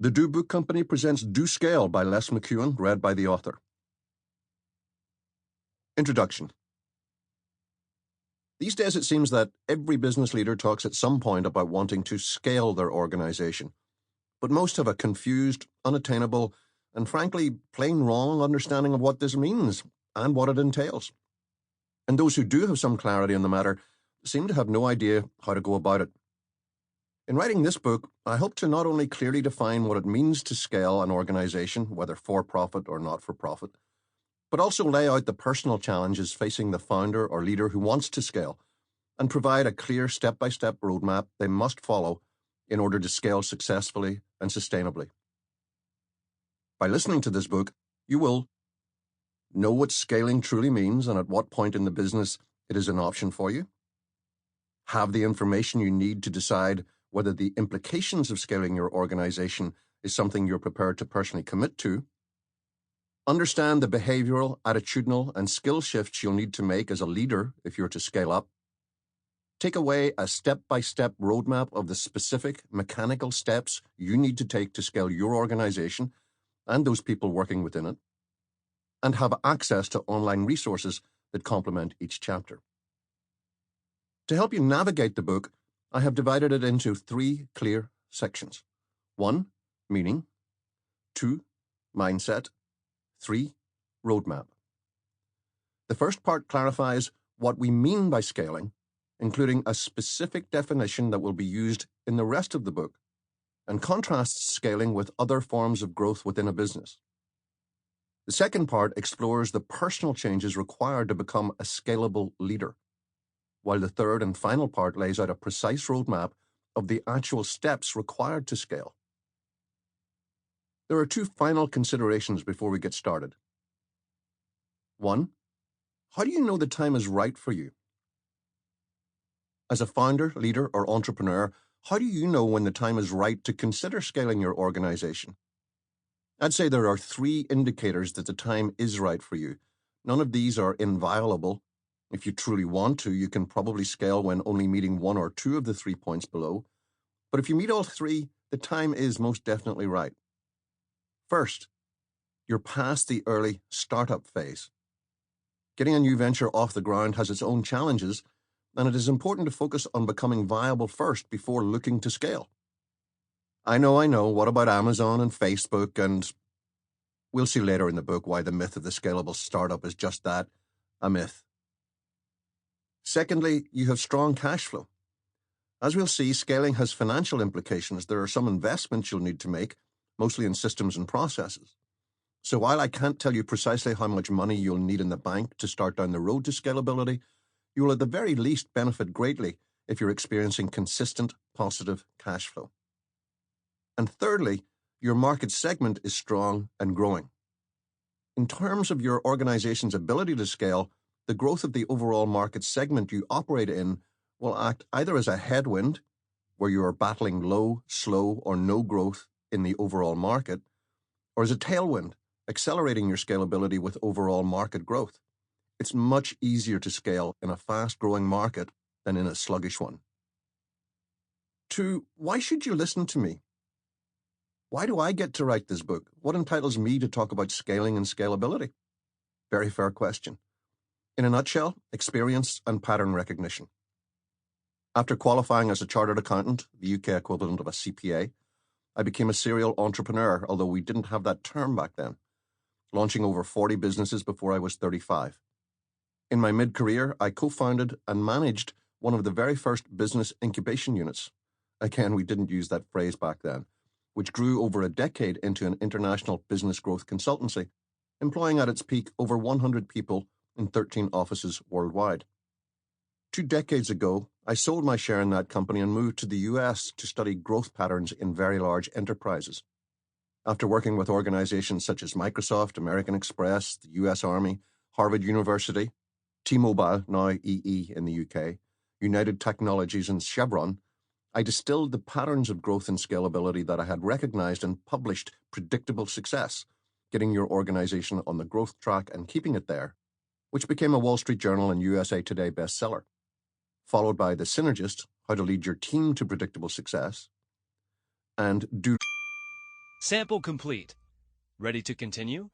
The Do Book Company presents Do Scale by McKeown, read by the author. Introduction. These days it seems that every business leader talks at some point about wanting to scale their organization, but most have a confused, unattainable, and frankly, plain wrong understanding of what this means and what it entails. And those who do have some clarity on the matter seem to have no idea how to go about it. In writing this book, I hope to not only clearly define what it means to scale an organization, whether for-profit or not-for-profit, but also lay out the personal challenges facing the founder or leader who wants to scale and provide a clear step-by-step roadmap they must follow in order to scale successfully and sustainably. By listening to this book, you will know what scaling truly means and at what point in the business it is an option for you, have the information you need to decide whether the implications of scaling your organization is something you're prepared to personally commit to, understand the behavioral, attitudinal, and skill shifts you'll need to make as a leader if you're to scale up, take away a step-by-step roadmap of the specific mechanical steps you need to take to scale your organization and those people working within it, and have access to online resources that complement each chapter. To help you navigate the book, I have divided it into 3 clear sections. 1. Meaning. 2. Mindset. 3. Roadmap. The first part clarifies what we mean by scaling, including a specific definition that will be used in the rest of the book, and contrasts scaling with other forms of growth within a business. The second part explores the personal changes required to become a scalable leader, while the third and final part lays out a precise roadmap of the actual steps required to scale. There are 2 final considerations before we get started. 1. How do you know the time is right for you? As a founder, leader, or entrepreneur, how do you know when the time is right to consider scaling your organization? I'd say there are 3 indicators that the time is right for you. None of these are inviolable. If you truly want to, you can probably scale when only meeting 1 or 2 of the 3 points below. But if you meet all 3, the time is most definitely right. First, you're past the early startup phase. Getting a new venture off the ground has its own challenges, and it is important to focus on becoming viable first before looking to scale. I know, what about Amazon and Facebook? And we'll see later in the book why the myth of the scalable startup is just that, a myth. Secondly, you have strong cash flow. As we'll see, scaling has financial implications. There are some investments you'll need to make, mostly in systems and processes. So while I can't tell you precisely how much money you'll need in the bank to start down the road to scalability, you will at the very least benefit greatly if you're experiencing consistent, positive cash flow. And thirdly, your market segment is strong and growing. In terms of your organization's ability to scale, the growth of the overall market segment you operate in will act either as a headwind, where you are battling low, slow, or no growth in the overall market, or as a tailwind, accelerating your scalability with overall market growth. It's much easier to scale in a fast-growing market than in a sluggish one. 2. Why should you listen to me? Why do I get to write this book? What entitles me to talk about scaling and scalability? Very fair question. In a nutshell, experience and pattern recognition. After qualifying as a chartered accountant, the UK equivalent of a CPA, I became a serial entrepreneur, although we didn't have that term back then, launching over 40 businesses before I was 35. In my mid-career, I co-founded and managed one of the very first business incubation units. Again, we didn't use that phrase back then, which grew over a decade into an international business growth consultancy, employing at its peak over 100 people in 13 offices worldwide. 2 decades ago, I sold my share in that company and moved to the US to study growth patterns in very large enterprises. After working with organizations such as Microsoft, American Express, the US Army, Harvard University, T-Mobile, now EE in the UK, United Technologies, and Chevron, I distilled the patterns of growth and scalability that I had recognized and published predictable success, getting your organization on the growth track and keeping it there, which became a Wall Street Journal and USA Today bestseller, followed by The Synergist, How to Lead Your Team to Predictable Success, and Do Sample complete. Ready to continue?